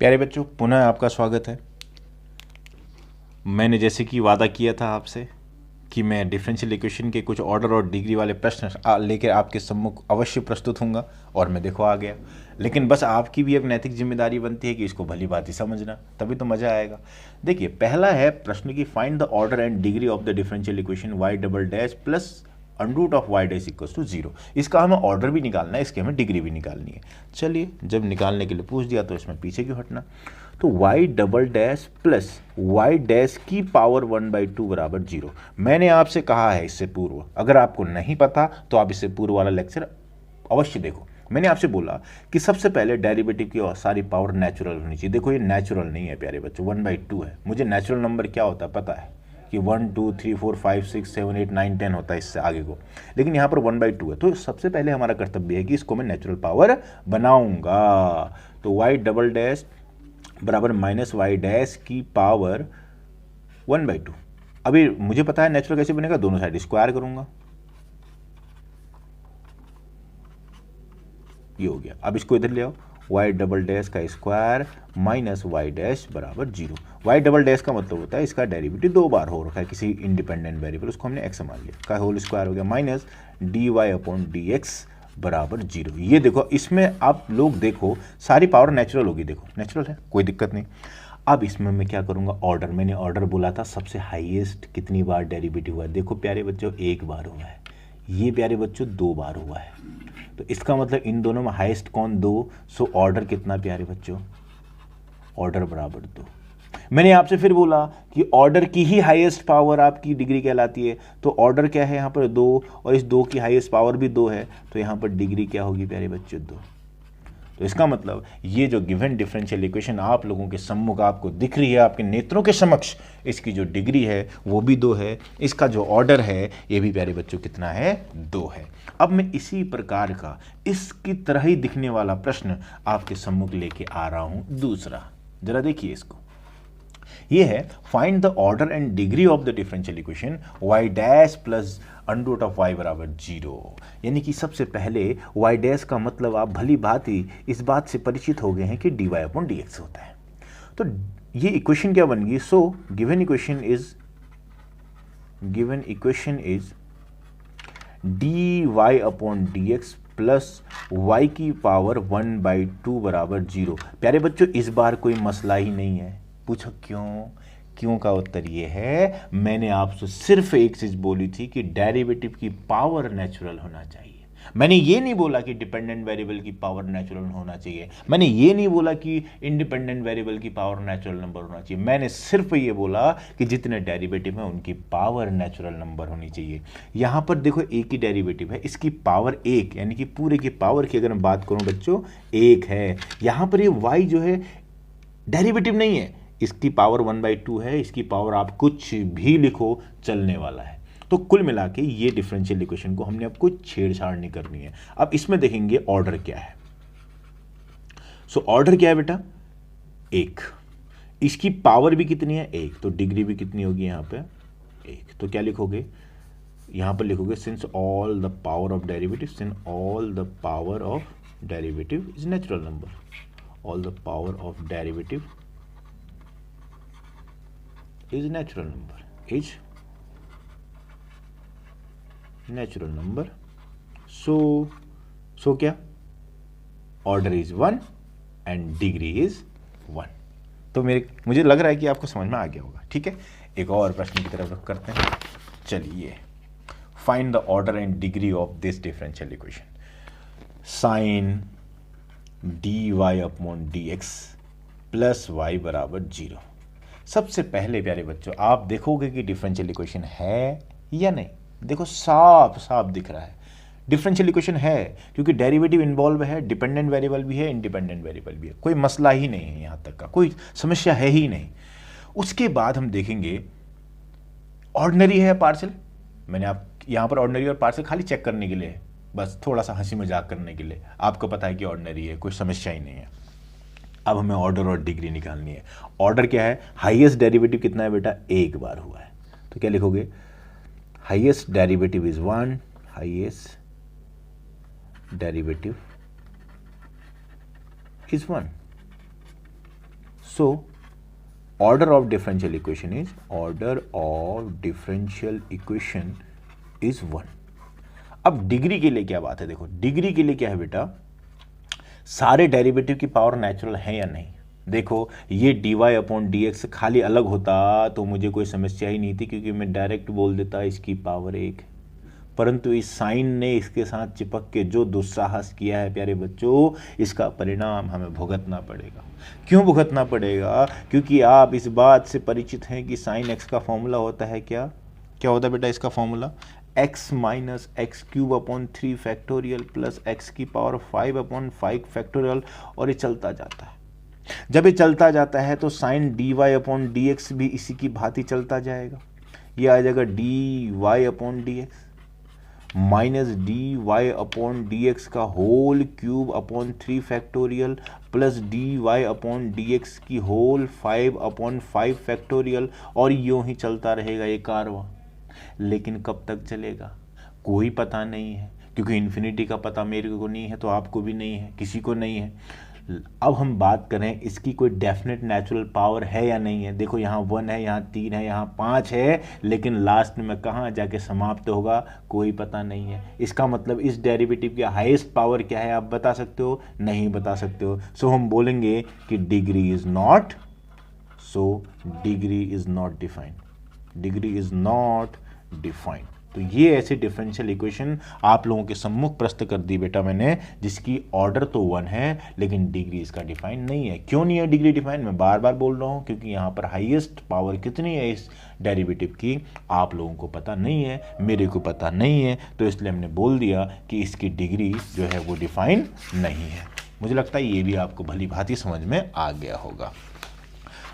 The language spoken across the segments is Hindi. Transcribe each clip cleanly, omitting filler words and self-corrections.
प्यारे बच्चों, पुनः आपका स्वागत है। मैंने जैसे कि वादा किया था आपसे कि मैं डिफरेंशियल इक्वेशन के कुछ ऑर्डर और डिग्री वाले प्रश्न लेकर आपके सम्मुख अवश्य प्रस्तुत होऊंगा, और मैं देखो आ गया। लेकिन बस आपकी भी एक नैतिक जिम्मेदारी बनती है कि इसको भली भांति समझना, तभी तो मज़ा आएगा। देखिए, पहला है प्रश्न की find the order and degree of the differential equation y double dash plus under root of y dash equals to zero. इसका हमें ऑर्डर भी निकालना है, इसकी हमें डिग्री भी निकालनी है। चलिए, जब निकालने के लिए पूछ दिया तो इसमें पीछे क्यों हटना। तो y double dash plus y dash की पावर 1/2 बराबर जीरो। मैंने आपसे कहा है इससे पूर्व, अगर आपको नहीं पता तो आप इससे पूर्व वाला लेक्चर अवश्य देखो। मैंने आपसे बोला कि सबसे पहले डेरिवेटिव की सारी पावर नेचुरल होनी चाहिए। देखो, ये नेचुरल नहीं है प्यारे बच्चों, 1/2 है। मुझे नेचुरल नंबर क्या होता है पता है कि 1 2 3 4 5 6 7 8 9 10 होता है इससे आगे को, लेकिन यहाँ पर 1/2 है। तो सबसे पहले हमारा कर्तव्य है कि इसको मैं नेचुरल पावर बनाऊंगा। तो वाई डबल डैश बराबर माइनस वाई डैश की पावर 1/2। अभी मुझे पता है नेचुरल कैसे बनेगा, दोनों साइड स्क्वायर करूंगा, ये हो गया। अब इसको इधर ले आओ, वाई डबल डैश का स्क्वायर माइनस वाई डैश बराबर जीरो। वाई डबल डैश का मतलब होता है इसका डेरिवेटिव दो बार हो रखा है किसी इंडिपेंडेंट वेरिएबल, उसको हमने एक्स मान लिया, का होल स्क्वायर हो गया minus d y upon d x बराबर जीरो। ये देखो, इसमें आप लोग देखो सारी पावर नेचुरल होगी, देखो नेचुरल है, कोई दिक्कत नहीं। अब इसमें मैं क्या करूंगा, ऑर्डर। मैंने ऑर्डर बोला था सबसे हाईएस्ट कितनी बार डेरिवेटिव हुआ है। देखो प्यारे बच्चों, एक बार हुआ है, ये प्यारे बच्चों दो बार हुआ है। तो इसका मतलब इन दोनों में हाईएस्ट कौन, दो। सो ऑर्डर कितना प्यारे बच्चों, ऑर्डर बराबर दो। मैंने आपसे फिर बोला कि ऑर्डर की ही हाईएस्ट पावर आपकी डिग्री कहलाती है। तो ऑर्डर क्या है यहाँ पर, दो, और इस दो की हाईएस्ट पावर भी दो है, तो यहाँ पर डिग्री क्या होगी प्यारे बच्चों, दो। तो इसका मतलब ये जो गिवन डिफरेंशियल इक्वेशन आप लोगों के सम्मुख आपको दिख रही है, आपके नेत्रों के समक्ष, इसकी जो डिग्री है वो भी दो है, इसका जो ऑर्डर है ये भी प्यारे बच्चों कितना है, दो है। अब मैं इसी प्रकार का इसकी तरह ही दिखने वाला प्रश्न आपके सम्मुख लेके आ रहा हूं, दूसरा। जरा देखिए इसको, ये है find the order and degree of the differential equation y dash plus under root of y बराबर जीरो। यानी कि सबसे पहले वाई डैश का मतलब आप भली भांति इस बात से परिचित हो गए हैं कि d y upon d x होता है। तो ये इक्वेशन क्या बन गई, so given equation is d y upon d x plus y की पावर 1/2 बराबर जीरो। प्यारे बच्चों, इस बार कोई मसला ही नहीं है। पूछो क्यों, क्यों का उत्तर ये है, मैंने आपसे सिर्फ एक चीज बोली थी कि डेरिवेटिव की पावर नेचुरल होना चाहिए। मैंने ये नहीं बोला कि डिपेंडेंट वेरिएबल की पावर नेचुरल होना चाहिए, मैंने ये नहीं बोला कि इंडिपेंडेंट वेरिएबल की पावर नेचुरल नंबर होना चाहिए। मैंने सिर्फ ये बोला कि जितने डेरिवेटिव हैं उनकी पावर नेचुरल नंबर होनी चाहिए। यहां पर देखो, एक ही डेरिवेटिव है, इसकी पावर एक, यानी कि पूरे की पावर की अगर मैं बात करूं बच्चों, एक है। यहां पर ये y जो है डेरिवेटिव नहीं है, इसकी पावर 1/2 है, इसकी पावर आप कुछ भी लिखो चलने वाला है। तो कुल मिला के ये डिफरेंशियल इक्वेशन को हमने अब कुछ छेड़छाड़ नहीं करनी है। अब इसमें देखेंगे ऑर्डर क्या है। सो ऑर्डर क्या है बेटा, एक। इसकी पावर भी कितनी है, एक, तो डिग्री भी कितनी होगी यहां पे, एक। तो क्या लिखोगे, यहां पर लिखोगे since all the power of derivative, since all the power of derivative is natural number, all the power of derivative is natural number, is natural number. So क्या, order is 1 and degree is 1। तो मुझे लग रहा है कि आपको समझ में आ गया होगा। ठीक है, एक और प्रश्न की तरफ रुख करते हैं। चलिए, find the order and degree of this differential equation. Sine d y upon d x plus y बराबर जीरो। सबसे पहले प्यारे बच्चों आप देखोगे कि डिफरेंशियल इक्वेशन है या नहीं। देखो, साफ साफ दिख रहा है डिफरेंशियल इक्वेशन है, क्योंकि डेरिवेटिव इन्वॉल्व है, डिपेंडेंट वेरिएबल भी है, इंडिपेंडेंट वेरिएबल भी है, कोई मसला ही नहीं है, यहां तक का कोई समस्या है ही नहीं। उसके बाद हम देखेंगे ऑर्डिनरी है पार्शियल। मैंने आप यहां पर ऑर्डिनरी और पार्शियल खाली चेक करने के लिए, बस थोड़ा सा हंसी मजाक करने के लिए, आपको पता है कि ऑर्डिनरी है, कोई समस्या ही नहीं है। अब हमें ऑर्डर और डिग्री निकालनी है। ऑर्डर क्या है, हाईएस्ट डेरिवेटिव कितना है बेटा, एक बार हुआ है। तो क्या लिखोगे, highest derivative is 1, highest derivative is 1। So order of differential equation is 1। अब डिग्री के लिए क्या बात है, देखो डिग्री के लिए क्या है बेटा, सारे डेरिवेटिव की पावर नेचुरल है या नहीं। देखो ये dy/dx खाली अलग होता तो मुझे कोई समस्या ही नहीं थी, क्योंकि मैं डायरेक्ट बोल देता इसकी पावर 1 है। परंतु इस साइन ने इसके साथ चिपक के जो दुस्साहस किया है प्यारे बच्चों, इसका परिणाम हमें भुगतना पड़ेगा। क्यों भुगतना पड़ेगा? क्योंकि आप इस बात से परिचित हैं कि साइन x का फॉर्मूला होता है क्या होता है बेटा इसका formula, x minus x³ factorial plus x की पावर 5/5 फैक्टोरियल, और ये चलता जाता है। जब ये चलता जाता है तो साइन dy/dx भी इसी की भांति चलता जाएगा। ये आ जाएगा dy/dx माइनस dy/dx का whole cube upon 3 factorial plus dy/dx की होल 5/5 फैक्टोरियल, और यूं ही चलता रहेगा ये कारवा। लेकिन कब तक चलेगा कोई पता नहीं है, क्योंकि इन्फिनिटी का पता मेरे को नहीं है, तो आपको भी नहीं है, किसी को नहीं है। अब हम बात करें इसकी कोई डेफिनेट नेचुरल पावर है या नहीं है। देखो यहाँ 1 है, यहाँ 3 है, यहाँ 5 है, लेकिन लास्ट में कहाँ जाके समाप्त होगा कोई पता नहीं है। इसका मतलब इस डेरिवेटिव की हाईएस्ट पावर क्या है, आप बता सकते हो? नहीं बता सकते हो। सो हम बोलेंगे कि डिग्री इज नॉट डिफाइंड। तो ये ऐसे डिफरेंशियल इक्वेशन आप लोगों के सम्मुख प्रस्तुत कर दी बेटा मैंने, जिसकी ऑर्डर तो 1 है लेकिन डिग्री इसका डिफाइन नहीं है। क्यों नहीं है डिग्री डिफाइन? मैं बार बार बोल रहा हूँ, क्योंकि यहाँ पर हाईएस्ट पावर कितनी है इस डेरिवेटिव की आप लोगों को पता नहीं है, मेरे को पता नहीं है, तो इसलिए हमने बोल दिया कि इसकी डिग्री जो है वो डिफाइन नहीं है। मुझे लगता है ये भी आपको भली भांति समझ में आ गया होगा।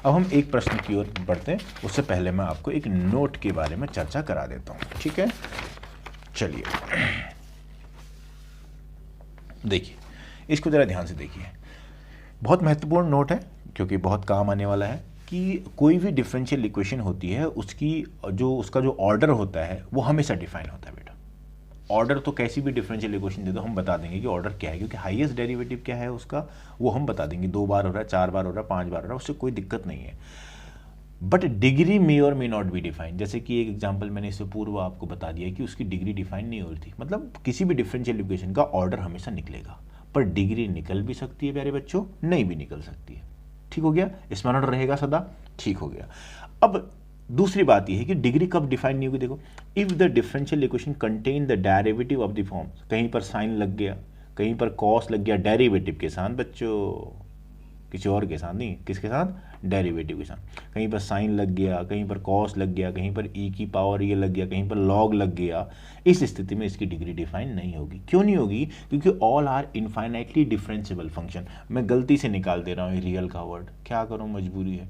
अब हम एक प्रश्न की ओर बढ़ते हैं, उससे पहले मैं आपको एक नोट के बारे में चर्चा करा देता हूं, ठीक है? चलिए देखिए, इसको जरा ध्यान से देखिए। बहुत महत्वपूर्ण नोट है, क्योंकि बहुत काम आने वाला है कि कोई भी डिफरेंशियल इक्वेशन होती है उसका जो ऑर्डर होता है वो हमेशा डिफाइन होता है बेटा। ऑर्डर तो कैसी भी डिफरेंशियल इक्वेशन दे दो हम बता देंगे कि ऑर्डर क्या है, क्योंकि हाईएस्ट डेरिवेटिव क्या है उसका वो हम बता देंगे। 2 बार हो रहा है, 4 बार हो रहा है, 5 बार हो रहा है, उससे कोई दिक्कत नहीं है। बट डिग्री मे और मे नॉट बी डिफाइंड। जैसे कि एक एग्जांपल मैंने इससे पूर्व आपको बता दिया कि उसकी डिग्री डिफाइन नहीं हो रही थी। मतलब किसी भी डिफरेंशियल इक्वेशन का ऑर्डर हमेशा निकलेगा, पर डिग्री निकल भी सकती है प्यारे बच्चों, नहीं भी निकल सकती है। ठीक हो गया? स्मरण रहेगा सदा, ठीक हो गया। अब दूसरी बात यह है कि डिग्री कब डिफाइन नहीं होगी। देखो, if the differential equation contain the derivative of the form, कहीं पर साइन लग गया, कहीं पर कॉस लग गया डेरिवेटिव के साथ बच्चों, किसी और के साथ नहीं, किसके साथ? डेरिवेटिव के साथ। कहीं पर साइन लग गया, कहीं पर कॉस लग गया, कहीं पर ई की पावर ये लग गया, कहीं पर लॉग लग गया। इस स्थिति में इसकी डिग्री डिफाइन नहीं होगी। क्यों नहीं होगी? क्योंकि all are infinitely differentiable function. मैं गलती से निकाल दे रहा हूँ रियल का वर्ड, क्या करूँ, मजबूरी है।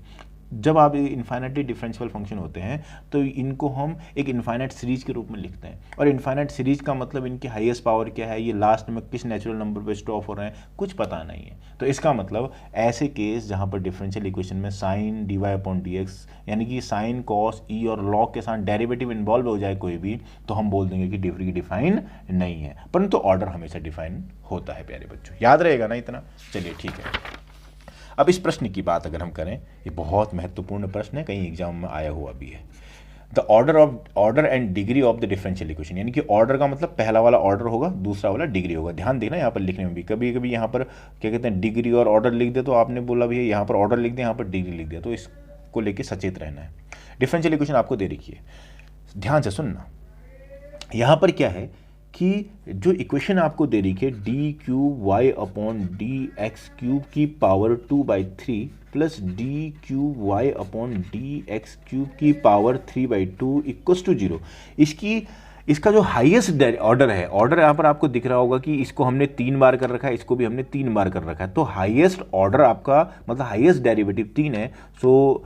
जब आप इनफाइनाइटली डिफरेंशिएबल फंक्शन होते हैं तो इनको हम एक इनफाइनाइट सीरीज के रूप में लिखते हैं, और इनफाइनाइट सीरीज का मतलब इनकी हाईएस्ट पावर क्या है, ये लास्ट में किस नेचुरल नंबर पे स्टॉप हो रहे हैं, कुछ पता नहीं है। तो इसका मतलब ऐसे केस जहां पर डिफरेंशियल इक्वेशन में साइन dy/dx यानी कि साइन कॉस ई और लॉग के साथ डेरिवेटिव इन्वॉल्व हो जाए कोई भी, तो हम बोल देंगे कि डिग्री डिफाइन नहीं है, परंतु ऑर्डर हमेशा डिफाइन होता है प्यारे बच्चों। याद रहेगा ना इतना? चलिए ठीक है। अब इस प्रश्न की बात अगर हम करें, ये बहुत महत्वपूर्ण प्रश्न है, कहीं एग्जाम में आया हुआ भी है। The order and degree of the differential equation, यानी कि ऑर्डर का मतलब पहला वाला ऑर्डर होगा, दूसरा वाला डिग्री होगा। ध्यान देना यहाँ पर लिखने में भी, कभी कभी यहाँ पर क्या कहते हैं डिग्री और ऑर्डर लिख दे तो आपने बोला भैया यहाँ पर ऑर्डर लिख दे, यहाँ पर डिग्री लिख दिया, तो इसको लेके सचेत रहना है। डिफरेंशियल इक्वेशन आपको दे रखी है, ध्यान से सुनना। यहाँ पर क्या है कि जो इक्वेशन आपको दे रही है d3y/dx³ की पावर 2/3 प्लस d3y/dx³ की पावर 3/2 इक्वल्स टू 0। इसका जो हाईएस्ट ऑर्डर है, ऑर्डर यहाँ पर आपको दिख रहा होगा कि इसको हमने 3 बार कर रखा है, इसको भी हमने 3 बार कर रखा है, तो हाईएस्ट ऑर्डर आपका मतलब हाईएस्ट डेरिवेटिव 3 है। सो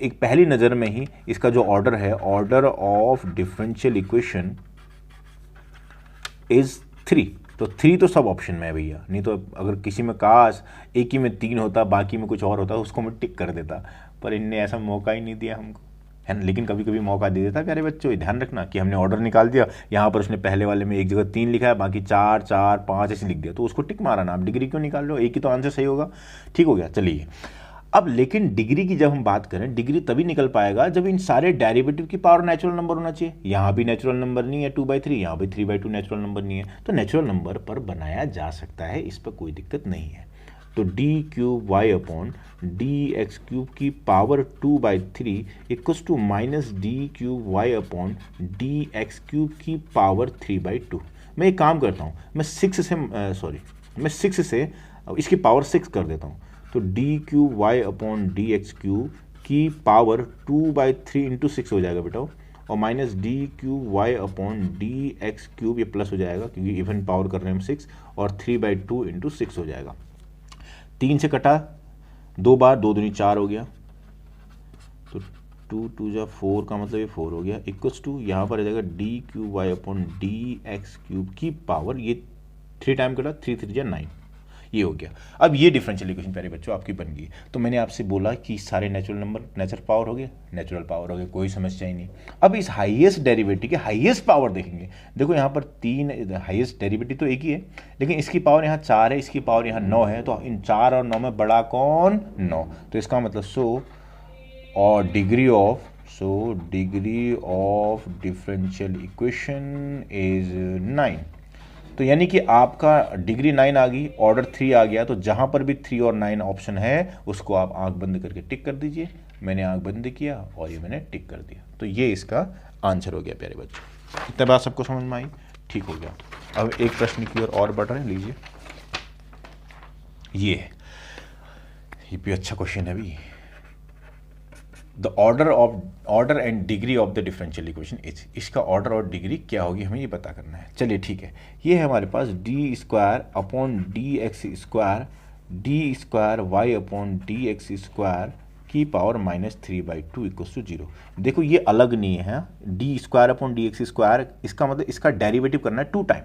एक पहली नज़र में ही इसका जो ऑर्डर है, order of differential equation is 3। तो 3 तो सब ऑप्शन में है भैया, नहीं तो अगर किसी में काश एक ही में 3 होता, बाकी में कुछ और होता, उसको मैं टिक कर देता, पर इनने ऐसा मौका ही नहीं दिया हमको, है ना। लेकिन कभी कभी मौका दे देता प्यारे बच्चों। ध्यान रखना कि हमने ऑर्डर निकाल दिया, यहाँ पर उसने पहले वाले में एक जगह 3 लिखा है, बाकी 4 4 5 ऐसे लिख दिया, तो उसको टिक मारा ना। आप डिग्री क्यों निकाल लो, एक ही तो आंसर सही होगा। ठीक हो गया। चलिए अब लेकिन डिग्री की जब हम बात करें, डिग्री तभी निकल पाएगा जब इन सारे डेरिवेटिव की पावर नेचुरल नंबर होना चाहिए। यहाँ भी नेचुरल नंबर नहीं है 2/3, यहाँ भी 3/2 नेचुरल नंबर नहीं है, तो नेचुरल नंबर पर बनाया जा सकता है, इस पर कोई दिक्कत नहीं है। तो d cube y upon d x cube की power 2/3 equals to minus d cube y upon d x cube की पावर 3/2। मैं एक काम करता हूँ, मैं 6 से इसकी पावर 6 कर देता हूँ, तो d cube y upon d x cube की पावर 2/3 इंटू 6 हो जाएगा बेटा, और minus d cube y upon d x cube, ये प्लस हो जाएगा क्योंकि इवन पावर कर रहे हैं हम 6, और 3/2 इंटू 6 हो जाएगा। 3 से कटा 2 बार, 2 दूनी 4 हो गया, तो 2 2 जा 4 का मतलब ये 4 हो गया, इक्वल्स टू यहाँ पर आ जाएगा d cube y upon d x cube की पावर, ये 3 टाइम कटा, 3 3 जा 9, ये हो गया। अब ये डिफरेंशियल इक्वेशन प्यारे बच्चों आपकी बन गई। तो मैंने आपसे बोला कि सारे नेचुरल नंबर नेचुरल पावर हो गए, नेचुरल पावर हो गए, कोई समस्या ही नहीं। अब इस हाईएस्ट डेरिवेटिव के हाईएस्ट पावर देखेंगे। देखो यहाँ पर 3 हाईएस्ट डेरिवेटिव तो एक ही है, लेकिन इसकी पावर यहाँ 4 है, इसकी पावर यहाँ 9 है, तो इन 4 और 9 में बड़ा कौन? 9। तो इसका मतलब degree of differential equation is 9। तो यानी कि आपका डिग्री 9 आ गई, ऑर्डर 3 आ गया, तो जहां पर भी 3 और 9 ऑप्शन है उसको आप आंख बंद करके टिक कर दीजिए। मैंने आंख बंद किया और ये मैंने टिक कर दिया, तो ये इसका आंसर हो गया प्यारे बच्चों। इतना बात सबको समझ में आई? ठीक हो गया। अब एक प्रश्न की ओर और बढ़ रहे हैं, लीजिए। ये भी अच्छा क्वेश्चन है भी। The order and degree of the differential equation is, इसका ऑर्डर और डिग्री क्या होगी हमें ये पता करना है। चलिए ठीक है, ये है हमारे पास d square upon d x square d square y upon d x square की पावर -3/2 इक्वल्स टू 0। देखो ये अलग नहीं है, d square upon d x square, इसका मतलब इसका डेरिवेटिव करना है 2 टाइम।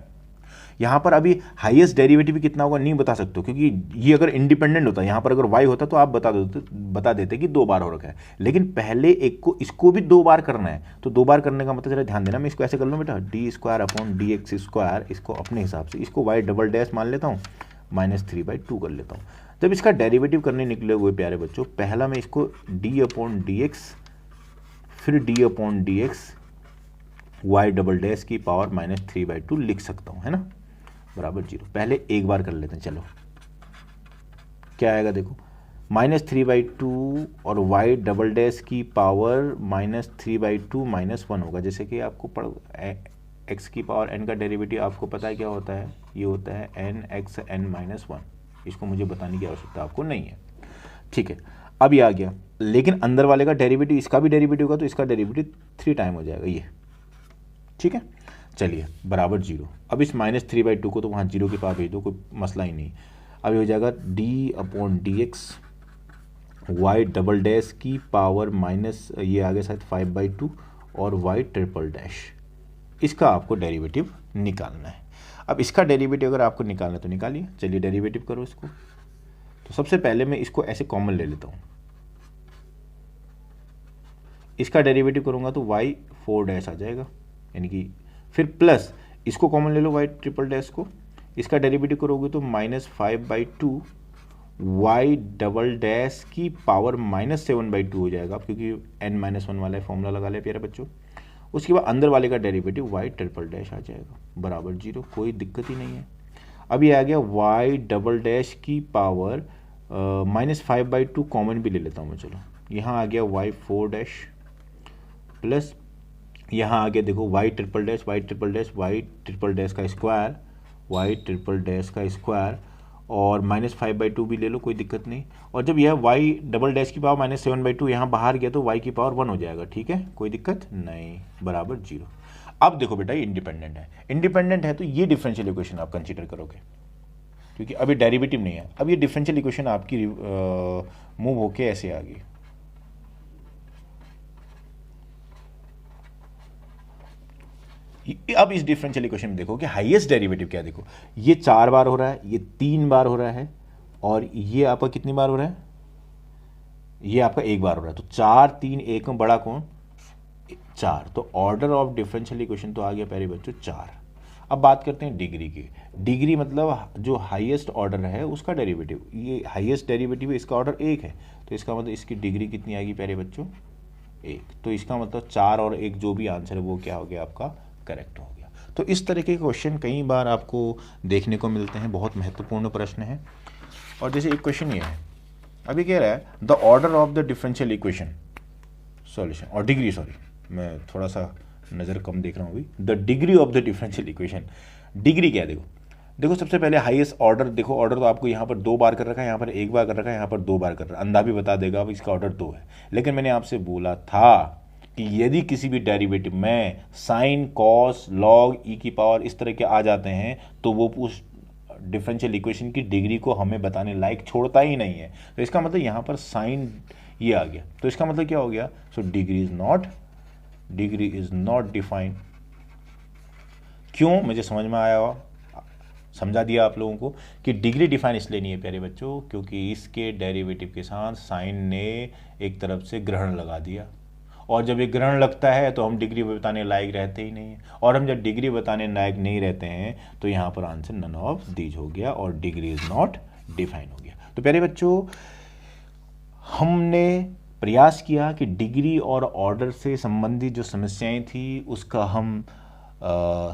यहाँ पर अभी हाईएस्ट डेरिवेटिव कितना होगा नहीं बता सकते, क्योंकि ये अगर इंडिपेंडेंट होता, यहाँ पर अगर y होता तो आप बता देते कि 2 बार हो रखा है, लेकिन पहले इसको भी 2 बार करना है। तो 2 बार करने का मतलब जरा ध्यान देना, मैं इसको ऐसे कर लूँ बेटा, D square upon d x square, इसको अपने हिसाब से, इसको y डबल डैश मान लेता हूँ, -3/2 कर लेता हूँ। जब इसका डेरिवेटिव करने निकले हुए प्यारे बच्चों, पहला मैं इसको डी अपॉन डी एक्स, फिर d upon d x y double dash की पावर -3/2 लिख सकता हूँ, है ना, बराबर 0। पहले एक बार कर लेते हैं, चलो क्या आएगा देखो, -3/2 और y डबल डैश की पावर -3/2 -1 होगा। जैसे कि आपको x की पावर n का डेरिवेटिव आपको पता है क्या होता है, ये होता है nxn-1। इसको मुझे बताने की आवश्यकता आपको नहीं है, ठीक है। अब ये आ गया, लेकिन अंदर वाले का डेरिवेटिव, इसका भी डेरिवेटिव होगा, तो इसका डेरिवेटिव 3 टाइम हो जाएगा ये, ठीक है। चलिए बराबर 0। अब इस -3/2 को तो वहाँ 0 के पास भेज दो, कोई मसला ही नहीं। अब ये हो जाएगा d upon d x y double dash की पावर माइनस, ये आ गया शायद 5/2 और वाई ट्रिपल डैश, इसका आपको डेरिवेटिव निकालना है। अब इसका डेरिवेटिव अगर आपको निकालना है तो निकालिए। चलिए डेरिवेटिव करो इसको। तो सबसे पहले मैं इसको ऐसे कॉमन ले लेता हूँ, इसका डेरिवेटिव करूँगा तो वाई 4 डैश आ जाएगा, यानी कि फिर प्लस इसको कॉमन ले लो वाई ट्रिपल डैश को, इसका डेरिवेटिव करोगे तो -5/2 वाई डबल डैश की पावर -7/2 हो जाएगा, क्योंकि n-1 वाला फॉर्मूला लगा लिया प्यारे बच्चों। उसके बाद अंदर वाले का डेरिवेटिव वाई ट्रिपल डैश आ जाएगा, बराबर 0, कोई दिक्कत ही नहीं है। अब ये आ गया वाई डबल डैश की पावर -5/2 कॉमन भी ले लेता हूँ मैं, चलो यहाँ आ गया वाई 4 डैश प्लस यहाँ आ गया देखो y triple dash y triple dash y triple dash का स्क्वायर वाई ट्रिपल डैश का स्क्वायर, और -5/2 भी ले लो, कोई दिक्कत नहीं। और जब यह वाई डबल डैश की पावर -7/2 यहाँ बाहर गया तो वाई की पावर 1 हो जाएगा, ठीक है, कोई दिक्कत नहीं, बराबर 0। अब देखो बेटा ये इंडिपेंडेंट है, इंडिपेंडेंट है तो ये डिफरेंशियल इक्वेशन आप कंसीडर करोगे, क्योंकि अभी डेरिवेटिव नहीं है। अब ये डिफरेंशियल इक्वेशन आपकी मूव होके ऐसे आ गई, अब इस डिफरेंशियल इक्वेशन में देखो कि हाईएस्ट डेरिवेटिव क्या, देखो ये 4 बार हो रहा है, ये 3 बार हो रहा है, और ये आपका कितनी बार हो रहा है, ये आपका 1 बार हो रहा है। तो 4 3 1 में बड़ा कौन, 4। तो ऑर्डर ऑफ डिफरेंशियल इक्वेशन तो आ गया प्यारे बच्चों 4। अब बात करते हैं डिग्री की। डिग्री मतलब जो हाईएस्ट ऑर्डर है उसका डेरिवेटिव, ये हाईएस्ट डेरिवेटिव है, इसका ऑर्डर 1 है, तो इसका मतलब इसकी डिग्री कितनी आएगी प्यारे बच्चों, 1। तो इसका मतलब 4 और 1 जो भी आंसर है वो क्या हो गया आपका, करेक्ट हो गया। तो इस तरह के क्वेश्चन कई बार आपको देखने को मिलते हैं, बहुत महत्वपूर्ण प्रश्न है। और जैसे एक क्वेश्चन ये है, अभी कह रहा है the order of the differential equation solution, और डिग्री, सॉरी मैं थोड़ा सा नज़र कम देख रहा हूँ अभी, the degree of the differential equation. Degree क्या है, देखो सबसे पहले हाईएस्ट ऑर्डर, देखो ऑर्डर तो आपको यहाँ पर 2 बार कर रखा है, यहाँ पर 1 बार कर रखा है, यहाँ पर 2 बार कर रखा है, अंधा भी बता देगा अब इसका ऑर्डर 2 है। लेकिन मैंने आपसे बोला था कि यदि किसी भी डेरिवेटिव में साइन, कॉस, लॉग, ई की पावर इस तरह के आ जाते हैं तो वो उस डिफरेंशियल इक्वेशन की डिग्री को हमें बताने लायक छोड़ता ही नहीं है। तो इसका मतलब यहाँ पर साइन ये आ गया, तो इसका मतलब क्या हो गया, so degree is not defined. क्यों, मुझे समझ में आया हो, समझा दिया आप लोगों को कि डिग्री डिफाइन इसलिए नहीं है प्यारे बच्चों क्योंकि इसके डेरिवेटिव के साथ साइन ने एक तरफ से ग्रहण लगा दिया, और जब एक ग्रहण लगता है तो हम डिग्री बताने लायक रहते ही नहीं हैं, और हम जब डिग्री बताने लायक नहीं रहते हैं तो यहाँ पर आंसर नन ऑफ दीज हो गया और डिग्री इज नॉट डिफाइन हो गया। तो प्यारे बच्चों, हमने प्रयास किया कि डिग्री और ऑर्डर से संबंधित जो समस्याएं थी उसका हम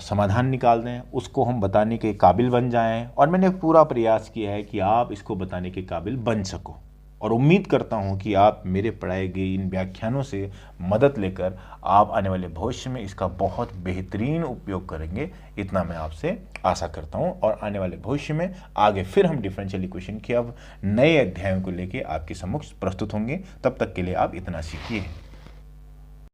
समाधान निकाल दें, उसको हम बताने के काबिल बन जाएं, और मैंने पूरा प्रयास किया है कि आप इसको बताने के काबिल बन सको। और उम्मीद करता हूं कि आप मेरे पढ़ाए गए इन व्याख्यानों से मदद लेकर आप आने वाले भविष्य में इसका बहुत बेहतरीन उपयोग करेंगे, इतना मैं आपसे आशा करता हूं। और आने वाले भविष्य में आगे फिर हम डिफरेंशियल इक्वेशन के अब नए अध्यायों को लेकर आपके समक्ष प्रस्तुत होंगे। तब तक के लिए आप इतना सीखिए।